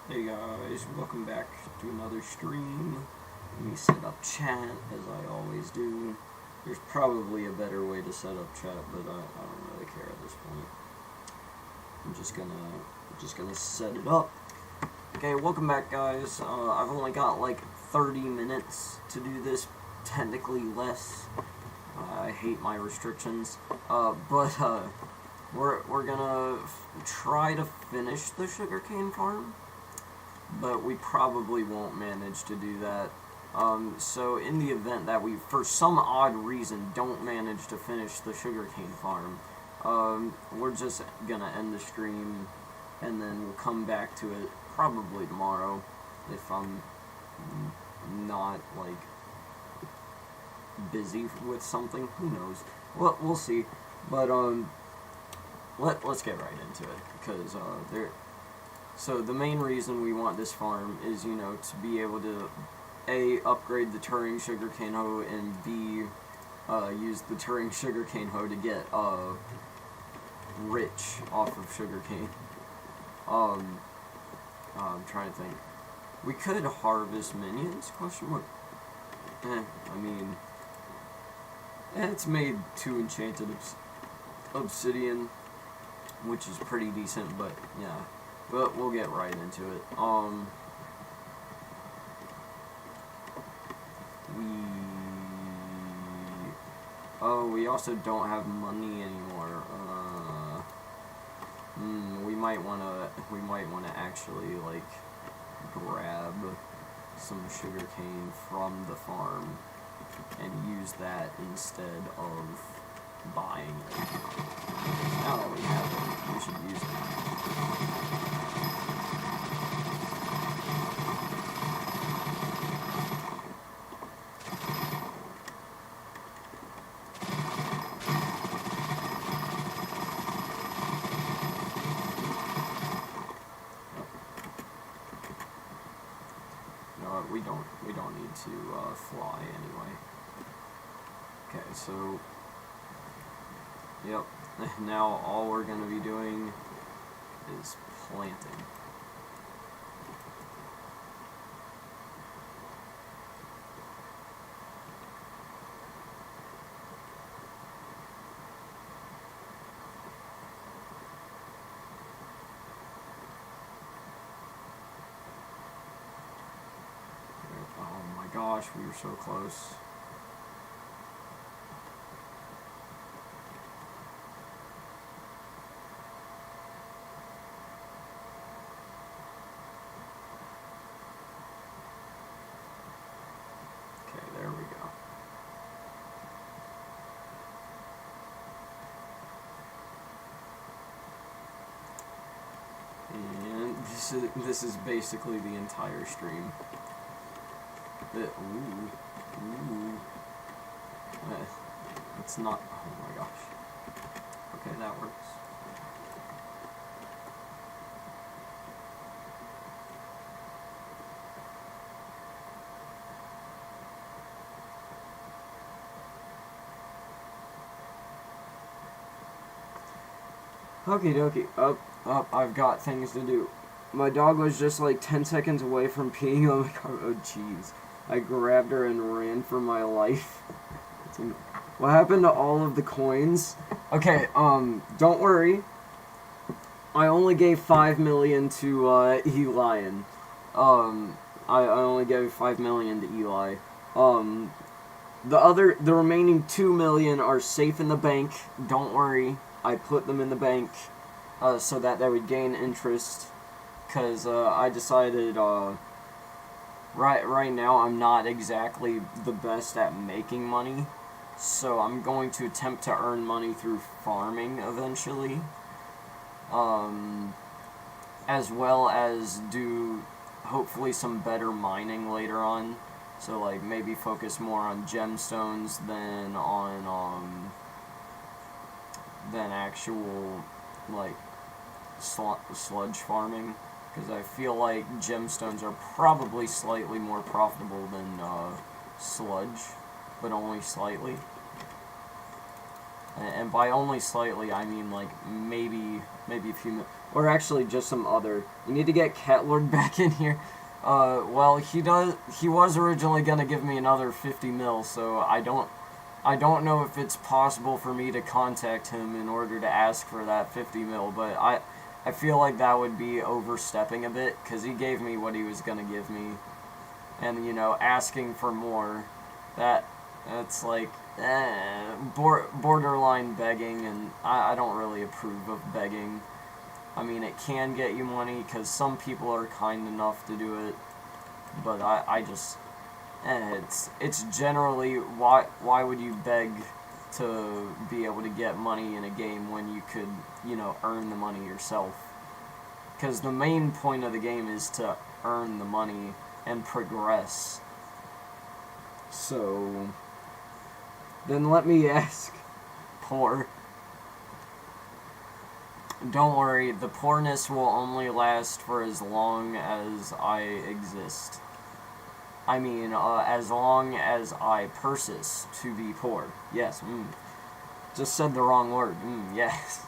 Hey guys, welcome back to another stream. Let me set up chat as I always do. There's probably a better way to set up chat, but I don't really care at this point. I'm just gonna set it up. Okay, welcome back guys. I've only got like 30 minutes to do this, technically less. I hate my restrictions. We're gonna try to finish the sugarcane farm, but we probably won't manage to do that. So in the event that we, for some odd reason, don't manage to finish the sugarcane farm, we're just gonna end the stream, and then we'll come back to it probably tomorrow, if I'm not, like, busy with something. Who knows? Well, we'll see. But, let's get right into it, because, so the main reason we want this farm is, you know, to be able to, A, upgrade the Turing sugarcane hoe, and B, use the Turing sugarcane hoe to get, rich off of sugarcane. I'm trying to think. We could harvest minions, question mark. I mean, it's made 2 enchanted obsidian, which is pretty decent, but, yeah. But we'll get right into it. We also don't have money anymore. We might wanna actually, like, grab some sugarcane from the farm and use that instead of buying it. Now that we have it, we should use it. We don't need to fly anyway. Okay, so yep. Now all we're gonna be doing is planting. Gosh, we were so close. Okay, there we go. And this is basically the entire stream. It's not, oh my gosh. Okay, that works. Okie dokie, up, I've got things to do. My dog was just like 10 seconds away from peeing on my car. Oh jeez. I grabbed her and ran for my life. What happened to all of the coins? Okay, don't worry. I only gave 5 million to, Elian. I only gave 5 million to Eli. The remaining 2 million are safe in the bank. Don't worry. I put them in the bank, so that they would gain interest. Cause, I decided, Right now, I'm not exactly the best at making money, so I'm going to attempt to earn money through farming eventually, as well as do, hopefully, some better mining later on, so, like, maybe focus more on gemstones than on, than actual, like, sludge farming. Because I feel like gemstones are probably slightly more profitable than sludge, but only slightly. And by only slightly, I mean like maybe a few mil, or actually just some other. You need to get Catlord back in here. Well, he was originally gonna give me another 50 mil, so I don't know if it's possible for me to contact him in order to ask for that 50 mil, but I feel like that would be overstepping a bit, because he gave me what he was gonna give me, and you know, asking for more, that's like borderline begging, and I don't really approve of begging. I mean, it can get you money because some people are kind enough to do it, but I just it's generally why would you beg to be able to get money in a game when you could, you know, earn the money yourself? Because the main point of the game is to earn the money and progress. So then let me ask, poor. Don't worry, the poorness will only last for as long as I exist. I mean, as long as I persist to be poor. Yes, just said the wrong word. Yes.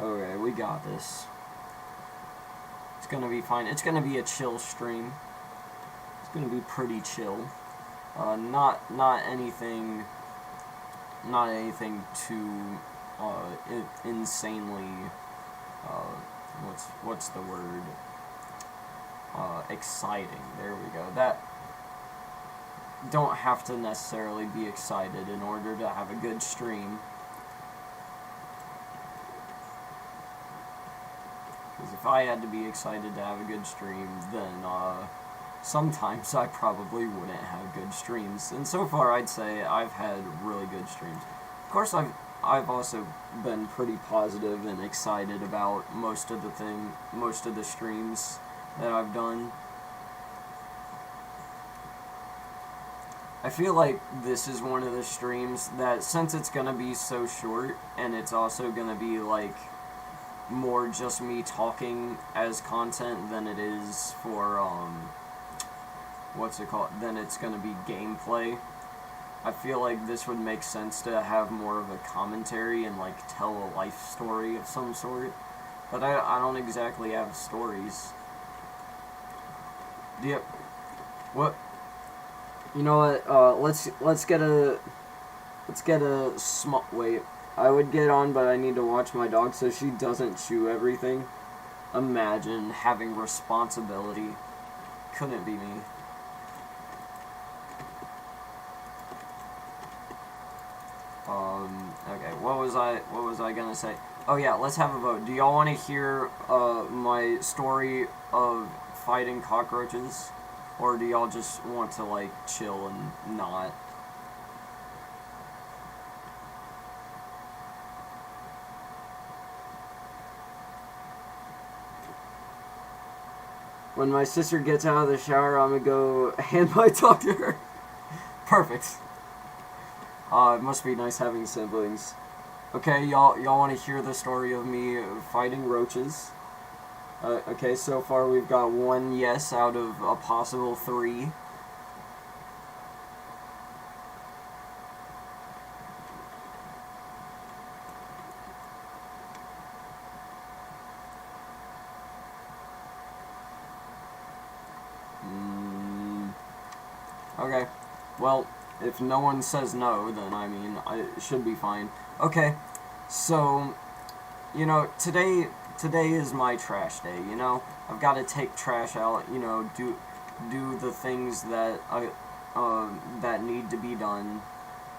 Okay, we got this. It's gonna be fine. It's gonna be a chill stream. It's gonna be pretty chill. Not anything too insanely what's the word? Exciting. There we go. That don't have to necessarily be excited in order to have a good stream. Because if I had to be excited to have a good stream, then sometimes I probably wouldn't have good streams. And so far, I'd say I've had really good streams. Of course, I've also been pretty positive and excited about most of the streams that I've done. I feel like this is one of the streams that, since it's gonna be so short, and it's also gonna be like more just me talking as content than it is for then it's gonna be gameplay. I feel like this would make sense to have more of a commentary and like tell a life story of some sort, but I don't exactly have stories. Yep. What? You know what? Let's get a small wait. I would get on, but I need to watch my dog so she doesn't chew everything. Imagine having responsibility. Couldn't be me. Okay, what was I gonna say? Oh yeah, let's have a vote. Do y'all want to hear my story of fighting cockroaches? Or do y'all just want to like chill and not? When my sister gets out of the shower, I'm gonna go hand my dog to her. Perfect. It must be nice having siblings. Okay, y'all want to hear the story of me fighting roaches? Okay, so far we've got one yes out of a possible 3. Okay, well, if no one says no, then I mean, it should be fine. Okay, so, you know, today is my trash day, you know? I've got to take trash out, you know, do the things that that need to be done,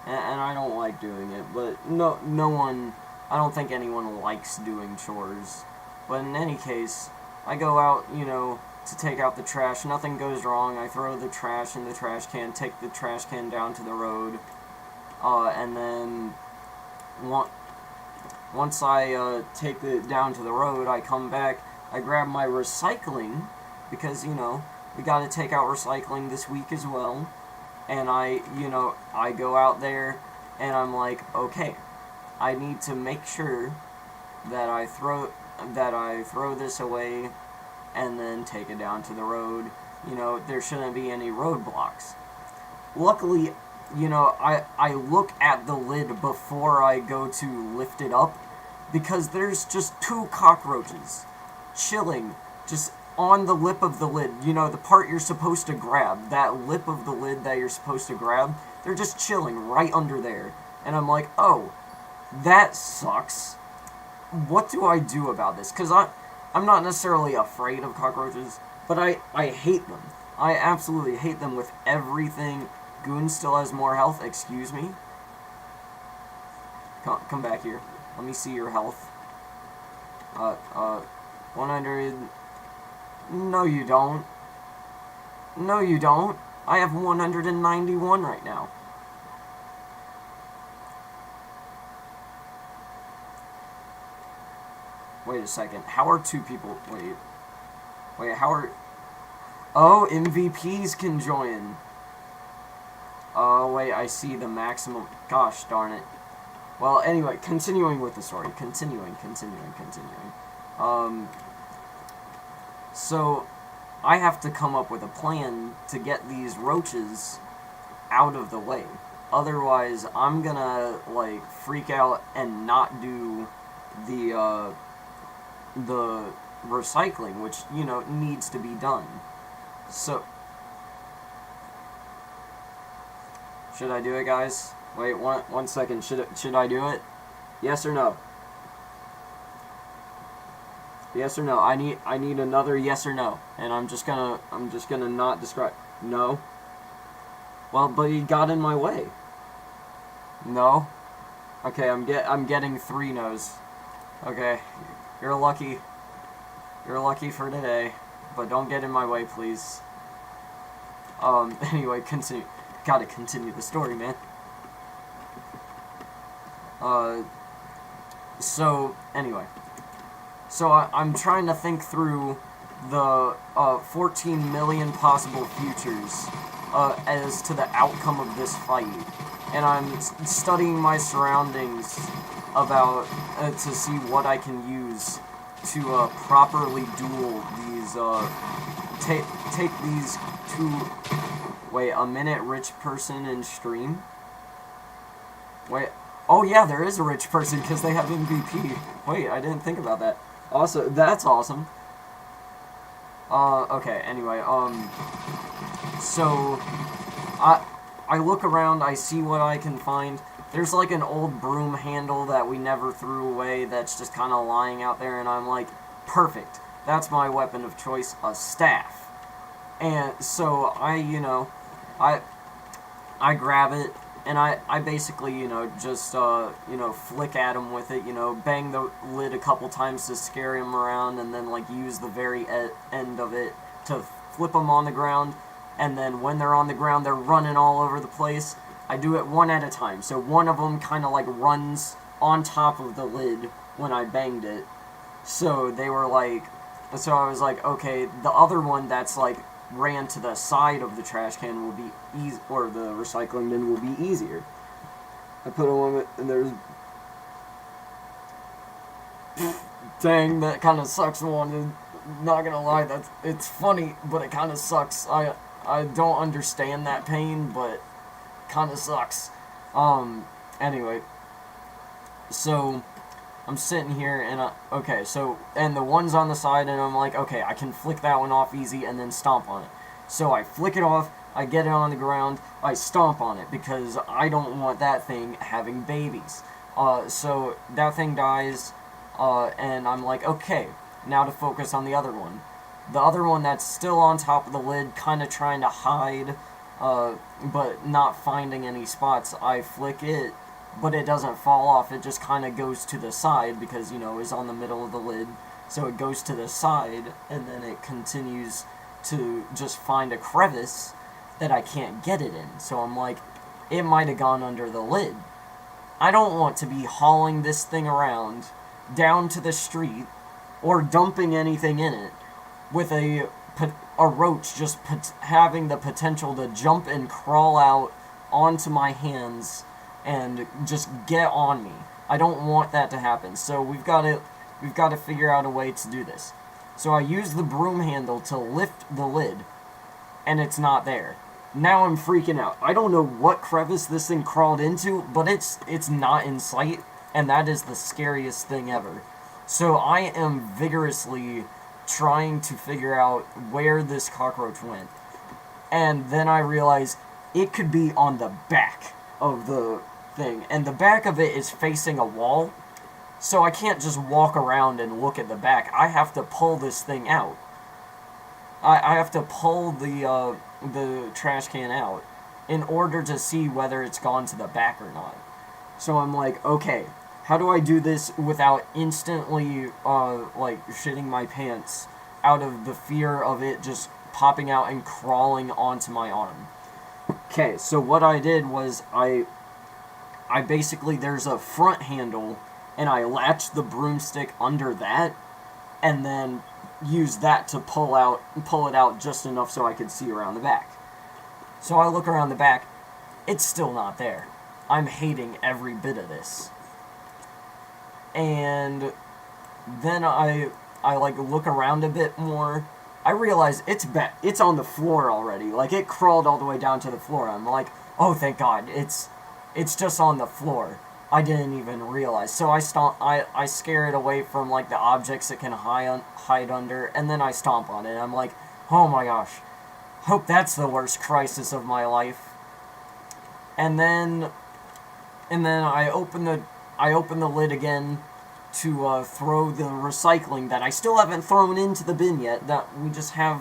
and I don't like doing it, but no one, I don't think anyone likes doing chores, but in any case, I go out, you know, to take out the trash. Nothing goes wrong. I throw the trash in the trash can, take the trash can down to the road, and then once I take it down to the road, I come back, I grab my recycling, because, you know, we gotta take out recycling this week as well. And I go out there, and I'm like, okay, I need to make sure that I throw this away, and then take it down to the road. You know, there shouldn't be any roadblocks. Luckily, you know, I look at the lid before I go to lift it up, because there's just 2 cockroaches chilling just on the lip of the lid. You know, the part you're supposed to grab, that lip of the lid that you're supposed to grab, they're just chilling right under there. And I'm like, oh, that sucks. What do I do about this? Because I'm not necessarily afraid of cockroaches, but I hate them. I absolutely hate them with everything. Goon still has more health. Excuse me. Come back here. Let me see your health. 100. No, you don't. No, you don't. I have 191 right now. Wait a second. How are 2 people... Wait, how are... Oh, MVPs can join. Oh, wait, I see the maximum... Gosh darn it. Well, anyway, continuing with the story. Continuing. So, I have to come up with a plan to get these roaches out of the way. Otherwise, I'm gonna, like, freak out and not do the recycling, which, you know, needs to be done. So, should I do it, guys? Wait, one second. Should I do it? Yes or no? Yes or no? I need another yes or no. And I'm just gonna not describe. No. Well, but he got in my way. No. Okay, I'm getting 3 no's. Okay, you're lucky. You're lucky for today, but don't get in my way, please. Anyway, continue. Gotta continue the story, man. So, anyway. So, I'm trying to think through the 14 million possible futures as to the outcome of this fight. And I'm studying my surroundings about to see what I can use to properly duel these, take these 2... Wait, a minute rich person in stream? Wait, oh yeah, there is a rich person because they have MVP. Wait, I didn't think about that. Also, that's awesome. Okay, anyway, so, I look around, I see what I can find. There's like an old broom handle that we never threw away that's just kind of lying out there, and I'm like, perfect. That's my weapon of choice, a staff. And so I grab it, and I basically, just, flick at him with it, bang the lid a couple times to scare him around, and then, like, use the very end of it to flip them on the ground, and then when they're on the ground, they're running all over the place. I do it one at a time, so one of them kind of, like, runs on top of the lid when I banged it, so they were, like, so I was like, okay, the other one that's, like, ran to the side of the trash can will be easy, or the recycling bin will be easier. I put them on it, and there's... Dang, that kind of sucks, one. Not gonna lie, it's funny, but it kind of sucks. I don't understand that pain, but kind of sucks. Anyway. So, I'm sitting here, and okay, so, and the one's on the side, and I'm like, okay, I can flick that one off easy, and then stomp on it. So I flick it off, I get it on the ground, I stomp on it, because I don't want that thing having babies. So that thing dies, and I'm like, okay, now to focus on the other one. The other one that's still on top of the lid, kind of trying to hide, but not finding any spots, I flick it, but it doesn't fall off, it just kind of goes to the side, because, it's on the middle of the lid, so it goes to the side, and then it continues to just find a crevice that I can't get it in, so I'm like, it might have gone under the lid. I don't want to be hauling this thing around, down to the street, or dumping anything in it, with a roach just having the potential to jump and crawl out onto my hands and just get on me. I don't want that to happen. So we've got to figure out a way to do this. So I use the broom handle to lift the lid, and it's not there. Now I'm freaking out. I don't know what crevice this thing crawled into, but it's not in sight, and that is the scariest thing ever. So I am vigorously trying to figure out where this cockroach went. And then I realize it could be on the back of the thing. And the back of it is facing a wall. So I can't just walk around and look at the back. I have to pull this thing out. I have to pull the trash can out in order to see whether it's gone to the back or not. So I'm like, okay, how do I do this without instantly, shitting my pants out of the fear of it just popping out and crawling onto my arm? Okay, so what I did was I basically, there's a front handle, and I latched the broomstick under that, and then use that to pull it out just enough so I could see around the back. So I look around the back, it's still not there. I'm hating every bit of this. And then I look around a bit more. I realize it's on the floor already. Like, it crawled all the way down to the floor. I'm like, oh, thank God, it's just on the floor. I didn't even realize. So I scare it away from, like, the objects it can hide under, and then I stomp on it. I'm like, oh my gosh, hope that's the worst crisis of my life. And then I open the lid again to throw the recycling that I still haven't thrown into the bin yet. That we just have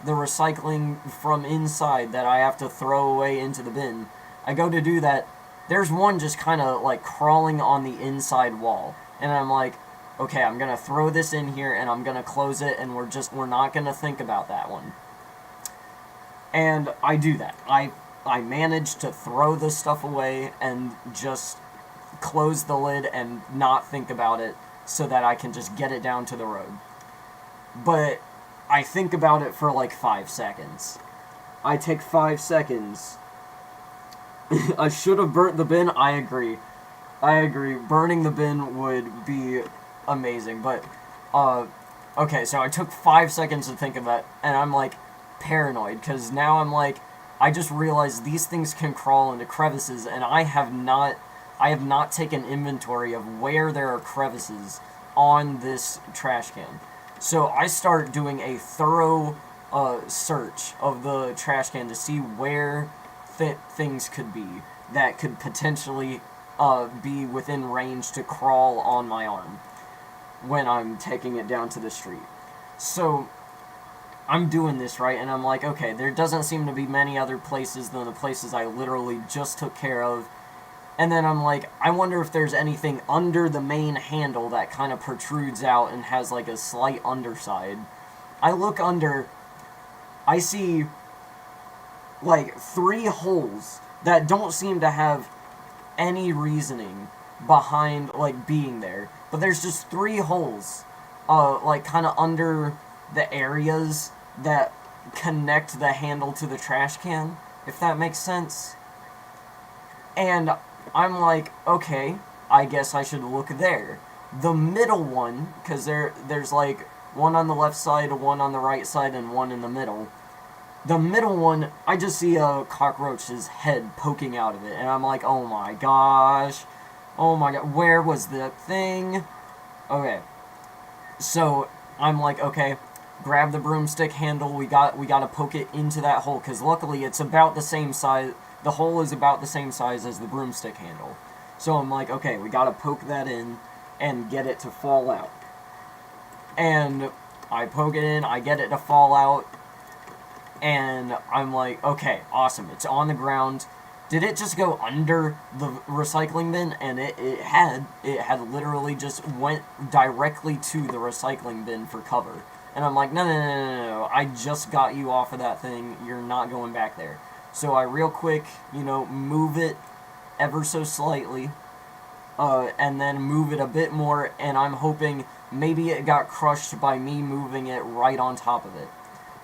the recycling from inside that I have to throw away into the bin. I go to do that. There's one just kind of like crawling on the inside wall, and I'm like, okay, I'm gonna throw this in here and I'm gonna close it, and we're not gonna think about that one. And I do that. I manage to throw this stuff away and just close the lid and not think about it so that I can just get it down to the road. But I think about it for like 5 seconds. I take 5 seconds. I should have burnt the bin. I agree. Burning the bin would be amazing. But, okay, so I took 5 seconds to think of that, and I'm like paranoid, because now I'm like, I just realized these things can crawl into crevices, and I have not taken inventory of where there are crevices on this trash can. So I start doing a thorough search of the trash can to see where things could be that could potentially be within range to crawl on my arm when I'm taking it down to the street. So I'm doing this, right, and I'm like, okay, there doesn't seem to be many other places than the places I literally just took care of. And then I'm like, I wonder if there's anything under the main handle that kind of protrudes out and has like a slight underside. I look under, I see like 3 holes that don't seem to have any reasoning behind like being there. But there's just 3 holes, like kind of under the areas that connect the handle to the trash can, if that makes sense. And I'm like, okay, I guess I should look there. The middle one, because there's like one on the left side, one on the right side, and one in the middle. The middle one, I just see a cockroach's head poking out of it, and I'm like, oh my gosh, where was that thing? Okay, so I'm like, okay, grab the broomstick handle, we gotta poke it into that hole, because luckily it's about the same size. The hole is about the same size as the broomstick handle. So I'm like, okay, we gotta poke that in and get it to fall out. And I poke it in, I get it to fall out, and I'm like, okay, awesome, it's on the ground. Did it just go under the recycling bin? And it had literally just went directly to the recycling bin for cover. And I'm like, no, I just got you off of that thing, you're not going back there. So I real quick, move it ever so slightly, and then move it a bit more, and I'm hoping maybe it got crushed by me moving it right on top of it.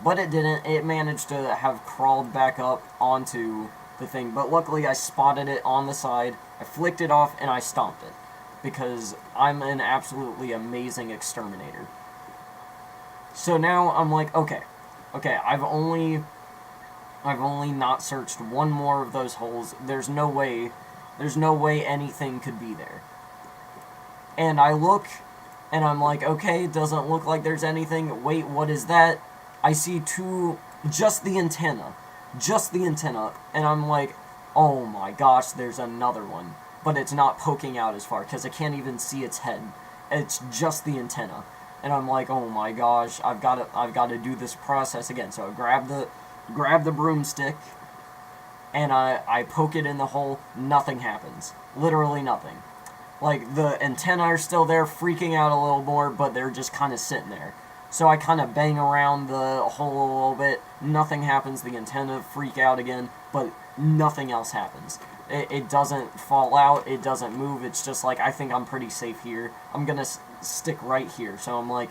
But it didn't. It managed to have crawled back up onto the thing. But luckily I spotted it on the side, I flicked it off, and I stomped it. Because I'm an absolutely amazing exterminator. So now I'm like, okay, I've only not searched one more of those holes. There's no way anything could be there. And I look, and I'm like, okay, it doesn't look like there's anything. Wait, what is that? I see just the antenna, and I'm like, oh my gosh, there's another one. But it's not poking out as far, because I can't even see its head. It's just the antenna. And I'm like, oh my gosh, I've got to do this process again. So I grab the broomstick, and I poke it in the hole. Nothing happens. Literally nothing. Like, the antennae are still there, freaking out a little more, but they're just kind of sitting there. So I kind of bang around the hole a little bit. Nothing happens. The antennae freak out again, but nothing else happens. It doesn't fall out, it doesn't move, it's just like, I think I'm pretty safe here. I'm gonna stick right here. So I'm like,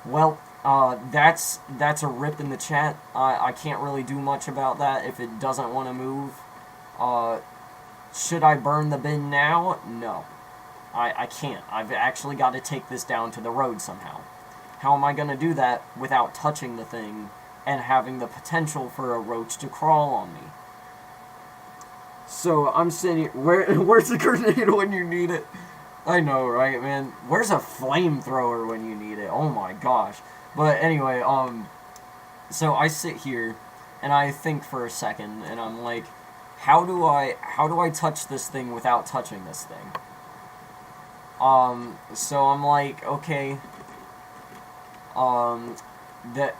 well, that's a rip in the chat. I can't really do much about that if it doesn't want to move. Should I burn the bin now? No. I can't. I've actually got to take this down to the road somehow. How am I gonna do that without touching the thing and having the potential for a roach to crawl on me? So I'm sitting. Where's the grenade when you need it? I know, right, man? Where's a flamethrower when you need it? Oh my gosh. But anyway, so I sit here and I think for a second, and I'm like, how do I touch this thing without touching this thing? So I'm like, okay.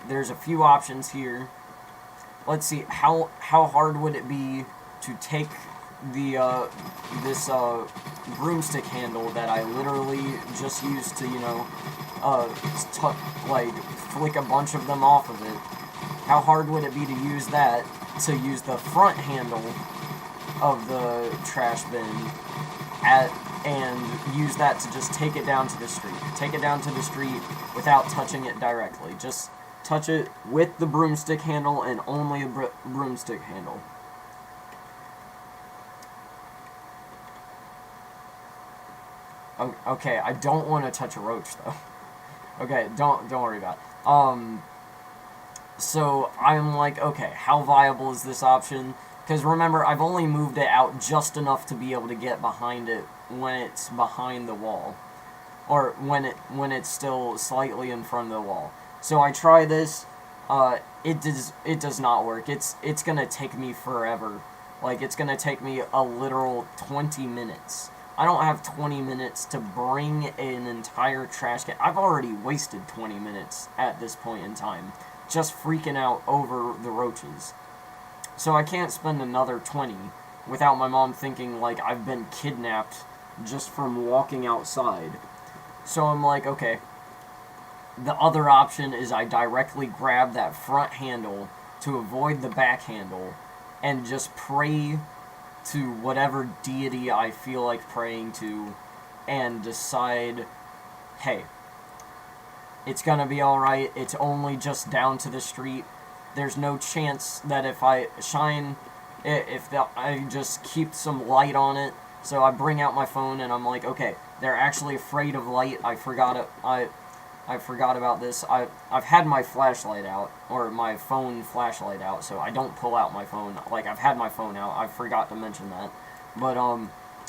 There's a few options here. Let's see, how hard would it be to take this broomstick handle that I literally just used to, flick a bunch of them off of it. How hard would it be to use that, to use the front handle of the trash bin and use that to just take it down to the street. Take it down to the street without touching it directly. Just touch it with the broomstick handle and only a broomstick handle. Okay, I don't want to touch a roach, though. Okay, don't worry about it. So I'm like, okay, how viable is this option? Because remember, I've only moved it out just enough to be able to get behind it when it's behind the wall. Or when it's still slightly in front of the wall. So I try this, it does not work. It's gonna take me forever. Like, it's gonna take me a literal 20 minutes. I don't have 20 minutes to bring an entire trash can. I've already wasted 20 minutes at this point in time, just freaking out over the roaches. So I can't spend another 20 without my mom thinking like I've been kidnapped just from walking outside. So I'm like, okay, the other option is I directly grab that front handle to avoid the back handle and just pray to whatever deity I feel like praying to and decide, hey, it's gonna be alright, it's only just down to the street. There's no chance that if I I just keep some light on it. So I bring out my phone and I'm like, okay, they're actually afraid of light. I forgot about this. I've had my flashlight out, or my phone flashlight out, so I don't pull out my phone. Like, I've had my phone out. I forgot to mention that. But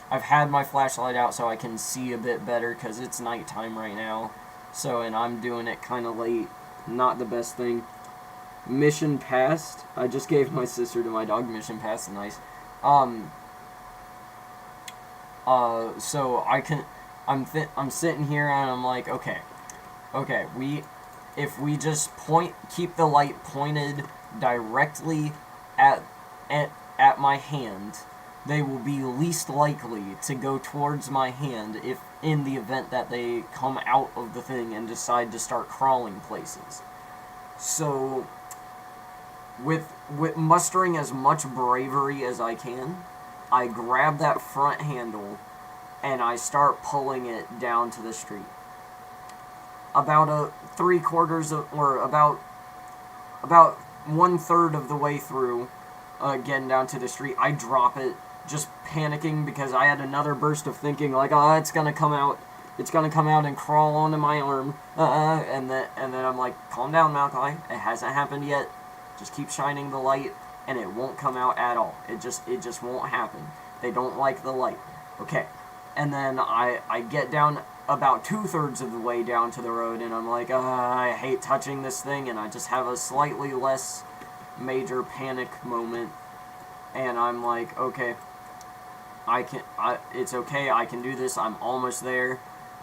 I've had my flashlight out so I can see a bit better because it's nighttime right now. So, and I'm doing it kind of late. Not the best thing. Mission passed. I just gave my sister to my dog. Mission passed. Nice. So I'm sitting here and I'm like, okay, if we just keep the light pointed directly at my hand, they will be least likely to go towards my hand if in the event that they come out of the thing and decide to start crawling places. So with mustering as much bravery as I can, I grab that front handle and I start pulling it down to the street. about a 3/4 of, or about 1/3 of the way through, getting down to the street, I drop it, just panicking because I had another burst of thinking like, oh, it's gonna come out and crawl onto my arm, and then I'm like, calm down, Malachi, it hasn't happened yet, just keep shining the light, and it won't come out at all, it just won't happen, they don't like the light, okay, and then I get down about 2/3 of the way down to the road, and I'm like, I hate touching this thing, and I just have a slightly less major panic moment, and I'm like, okay, it's okay, I can do this, I'm almost there,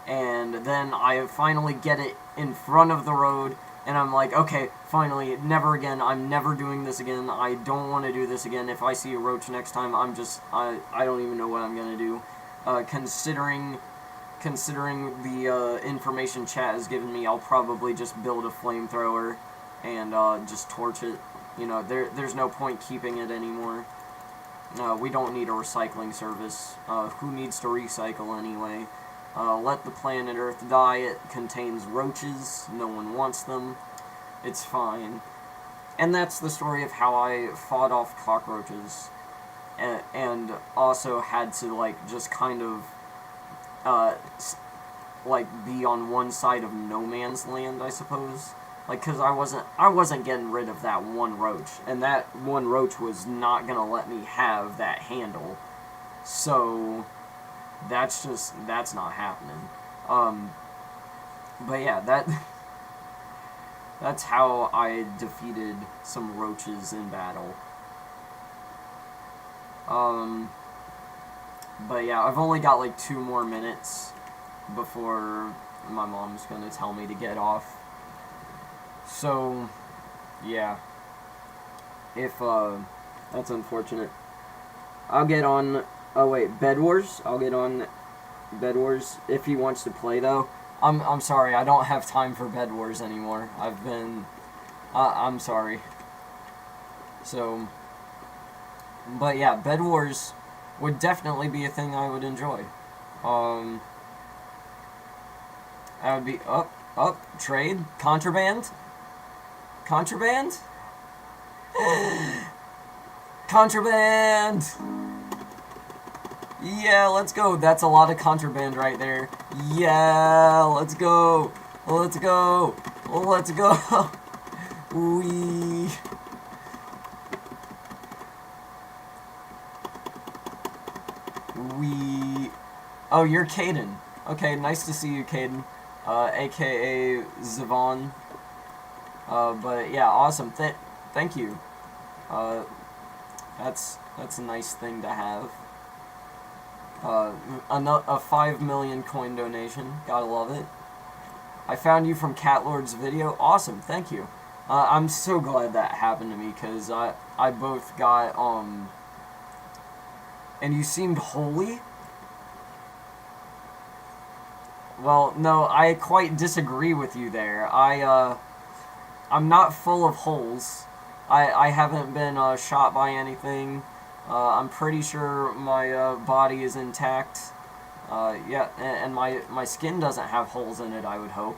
and then I finally get it in front of the road, and I'm like, okay, finally, never again, I'm never doing this again, I don't want to do this again, if I see a roach next time, I don't even know what I'm gonna do, considering the information chat has given me, I'll probably just build a flamethrower and just torch it. You know, there's no point keeping it anymore. We don't need a recycling service. Who needs to recycle anyway? Let the planet Earth die. It contains roaches. No one wants them. It's fine. And that's the story of how I fought off cockroaches. And also had to, like, just kind of like be on one side of no man's land, I suppose. Like, cause I wasn't getting rid of that one roach, and that one roach was not gonna let me have that handle. So that's not happening. But yeah, that's how I defeated some roaches in battle. But yeah, I've only got like 2 more minutes before my mom's gonna tell me to get off. So, yeah. If, that's unfortunate. I'll get on, oh wait, Bed Wars? I'll get on Bed Wars if he wants to play though. I'm sorry, I don't have time for Bed Wars anymore. I'm sorry. So, but yeah, Bed Wars would definitely be a thing I would enjoy. That would be trade, contraband, contraband. Yeah, let's go. That's a lot of contraband right there. Yeah, let's go. Let's go. Let's go. Wee. Oh, you're Caden. Okay, nice to see you, Caden. AKA zhawn. But yeah, awesome. Thank you. That's a nice thing to have. A 5 million coin donation. Gotta love it. I found you from Catlord's video. Awesome. Thank you. I'm so glad that happened to me because I both got and you seemed holy. Well, no, I quite disagree with you there. I'm not full of holes. I haven't been shot by anything. I'm pretty sure my body is intact. Yeah, and my skin doesn't have holes in it, I would hope.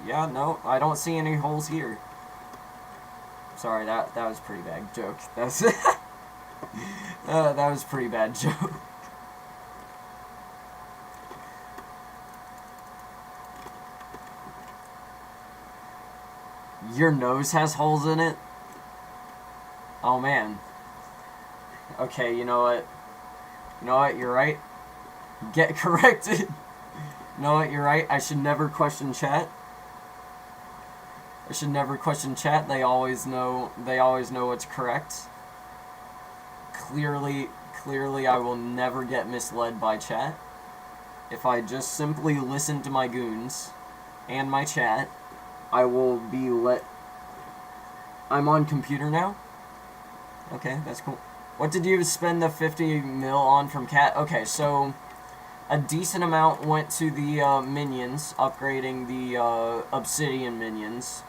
Yeah, no, I don't see any holes here. Sorry, that was a pretty bad joke. That's that was a pretty bad joke. Your nose has holes in it? Oh man. Okay, you know what? You know what? You're right. Get corrected. You know what? You're right. I should never question chat. I should never question chat. They always know what's correct. Clearly I will never get misled by chat. If I just simply listen to my goons and my chat, I will be I'm on computer now? Okay, that's cool. What did you spend the 50 mil on from Cat? Okay, so a decent amount went to the minions, upgrading the obsidian minions.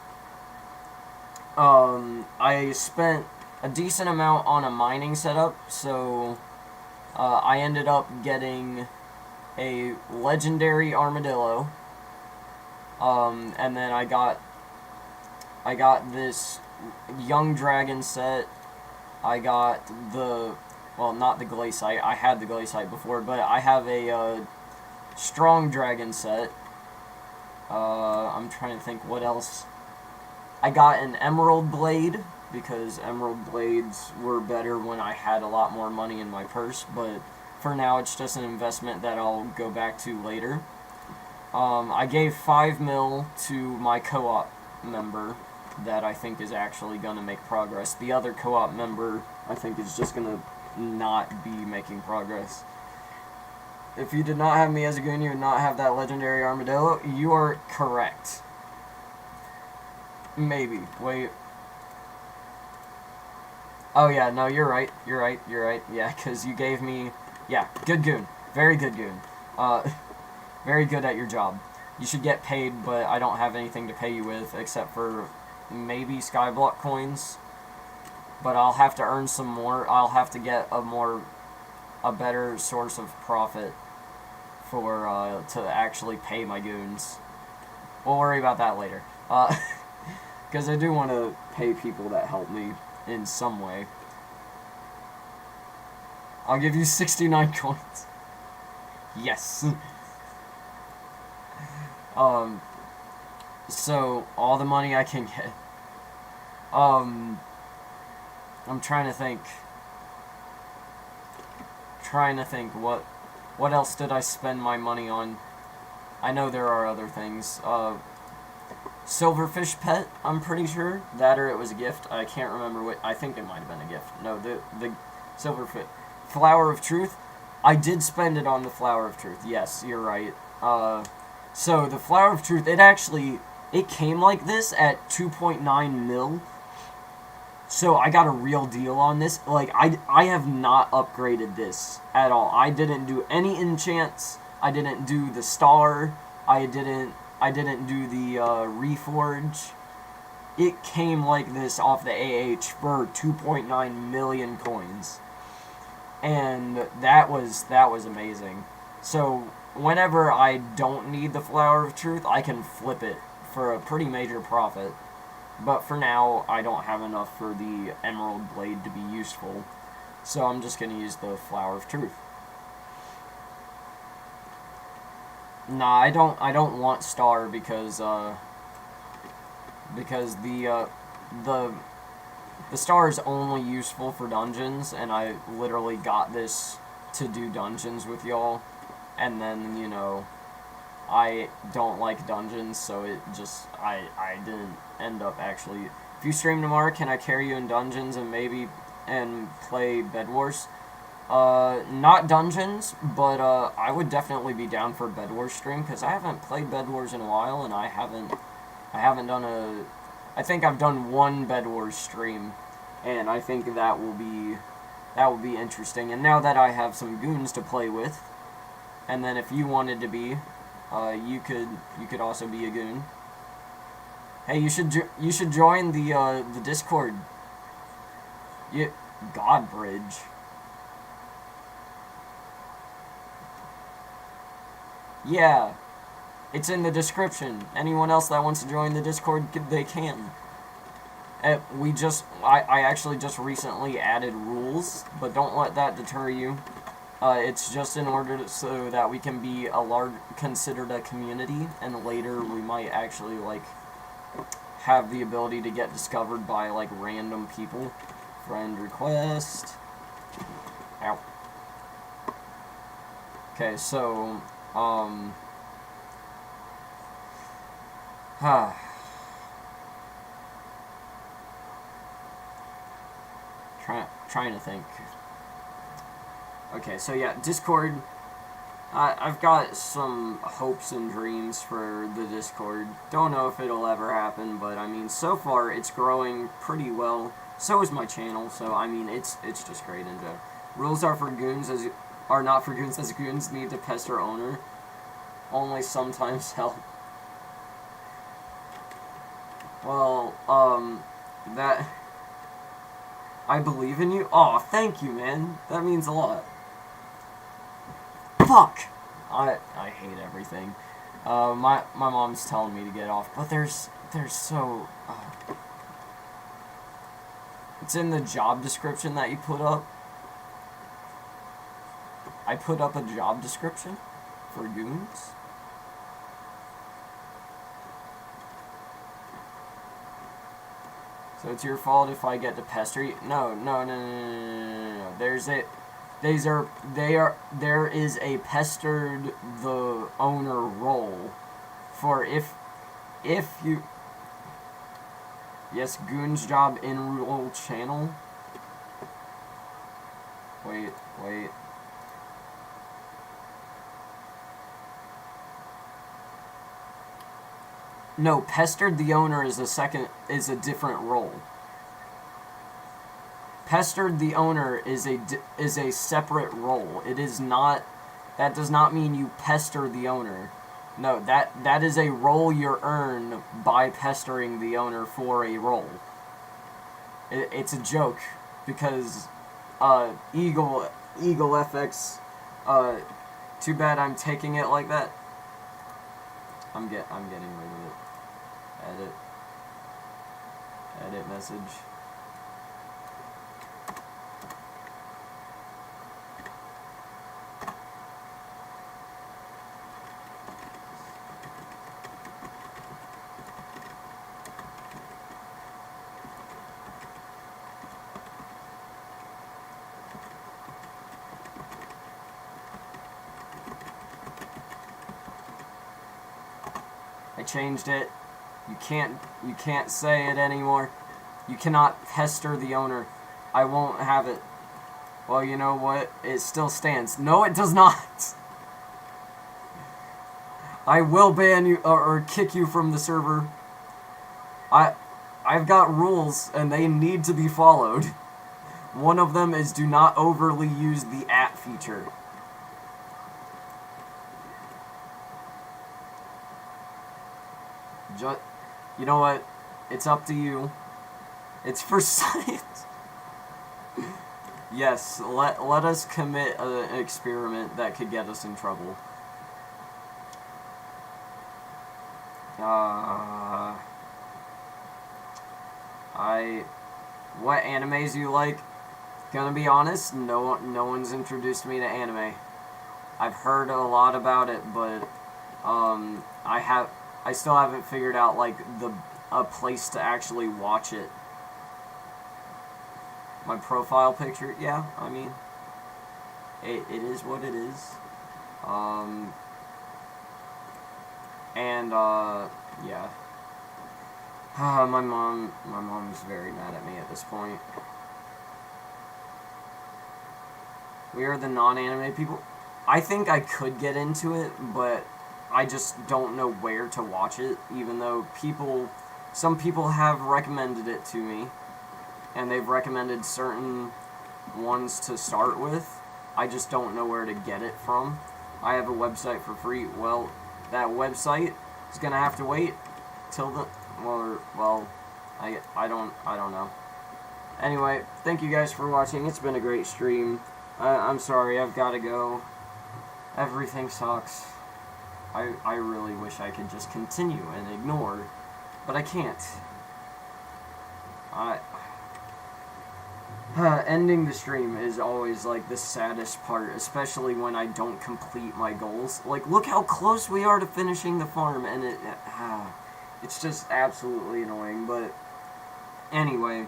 I spent a decent amount on a mining setup, so I ended up getting a legendary armadillo, And then I got this young dragon set. I got the, well, not the glaciite. I had the glaciite before, but I have a strong dragon set. I'm trying to think what else. I got an emerald blade, because emerald blades were better when I had a lot more money in my purse, but for now it's just an investment that I'll go back to later. I gave 5 mil to my co-op member that I think is actually going to make progress. The other co-op member, I think, is just going to not be making progress. If you did not have me as a goon, you would not have that legendary armadillo. You are correct. Maybe. Wait. Oh yeah, no, you're right. You're right. Yeah, because you gave me... Yeah, good goon. Very good goon. Very good at your job. You should get paid, but I don't have anything to pay you with except for maybe skyblock coins. But I'll have to earn some more. I'll have to get a better source of profit for to actually pay my goons. We'll worry about that later. Because I do want to pay people that help me in some way. I'll give you 69 coins. Yes. So all the money I can get. I'm trying to think. What else did I spend my money on? I know there are other things. Silverfish pet, I'm pretty sure. That or it was a gift. I can't remember what. I think it might have been a gift. No, the silverfish. Flower of Truth. I did spend it on the Flower of Truth. Yes, you're right. So the Flower of Truth, it came like this at 2.9 mil. So I got a real deal on this. Like, I have not upgraded this at all. I didn't do any enchants. I didn't do the star. I didn't do the reforge. It came like this off the AH for 2.9 million coins. And that was amazing. So whenever I don't need the Flower of Truth, I can flip it for a pretty major profit. But for now, I don't have enough for the Emerald Blade to be useful. So I'm just going to use the Flower of Truth. Nah, I don't want Star because the Star is only useful for dungeons, and I literally got this to do dungeons with y'all. And then, you know, I don't like dungeons, so it just, I didn't end up actually... If you stream tomorrow, can I carry you in dungeons and play Bed Wars? Not dungeons, but I would definitely be down for a Bed Wars stream, because I haven't played Bed Wars in a while, and I haven't done a... I think I've done one Bed Wars stream, and I think that will be interesting. And now that I have some goons to play with, and then if you wanted to be, you could also be a goon. Hey, you should join the Discord. Godbridge. Yeah, it's in the description. Anyone else that wants to join the Discord, they can. I actually just recently added rules, but don't let that deter you. It's just in order so that we can be considered a community, and later we might actually, like, have the ability to get discovered by, like, random people. Friend request. Ow. Okay, so, trying to think. Okay, so yeah, Discord. I've got some hopes and dreams for the Discord. Don't know if it'll ever happen, but I mean, so far it's growing pretty well. So is my channel, so I mean, it's just great in general. Rules are not for goons, as goons need to pester owner. Only sometimes help. Well, that... I believe in you? Aw, thank you, man. That means a lot. Fuck! I hate everything. My mom's telling me to get off, but there's so... It's in the job description that you put up. I put up a job description for goons. So it's your fault if I get to pester you? No. There is a pestered the owner role for if you... Yes, goon's job in role channel. Wait. No, pestered the owner is a different role. Pestered the owner is a separate role. It is not. That does not mean you pester the owner. No, that is a role you earn by pestering the owner for a role. It's a joke because Eagle FX. Too bad I'm taking it like that. I'm getting rid of it. Edit message. I changed it. You can't say it anymore. You cannot pester the owner. I won't have it. Well, you know what? It still stands. No, it does not. I will ban you or kick you from the server. I've got rules and they need to be followed. One of them is do not overly use the @ feature. You know what? It's up to you. It's for science. Yes, let us commit an experiment that could get us in trouble. What animes you like? Gonna be honest, no one's introduced me to anime. I've heard a lot about it, but I still haven't figured out like a place to actually watch it. My profile picture, yeah, I mean, it is what it is. Yeah. My mom's very mad at me at this point. We are the non-anime people. I think I could get into it, but I just don't know where to watch it, even though some people have recommended it to me, and they've recommended certain ones to start with. I just don't know where to get it from. I have a website for free. Well, that website is gonna have to wait till I don't know. Anyway, thank you guys for watching. It's been a great stream. I'm sorry, I've gotta go. Everything sucks. I really wish I could just continue and ignore, but I can't. Ending the stream is always like the saddest part, especially when I don't complete my goals. Like, look how close we are to finishing the farm, and it's just absolutely annoying. But anyway,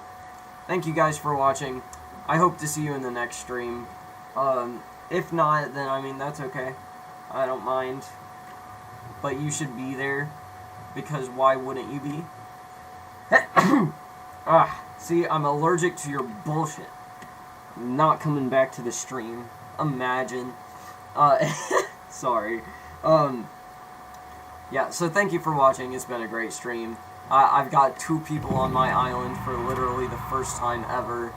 thank you guys for watching. I hope to see you in the next stream. If not, then I mean, that's okay. I don't mind. But you should be there, because why wouldn't you be? See, I'm allergic to your bullshit. I'm not coming back to the stream. Imagine. Sorry. Yeah, so thank you for watching. It's been a great stream. I've got 2 people on my island for literally the first time ever.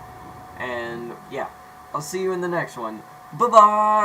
And, yeah. I'll see you in the next one. Bye-bye!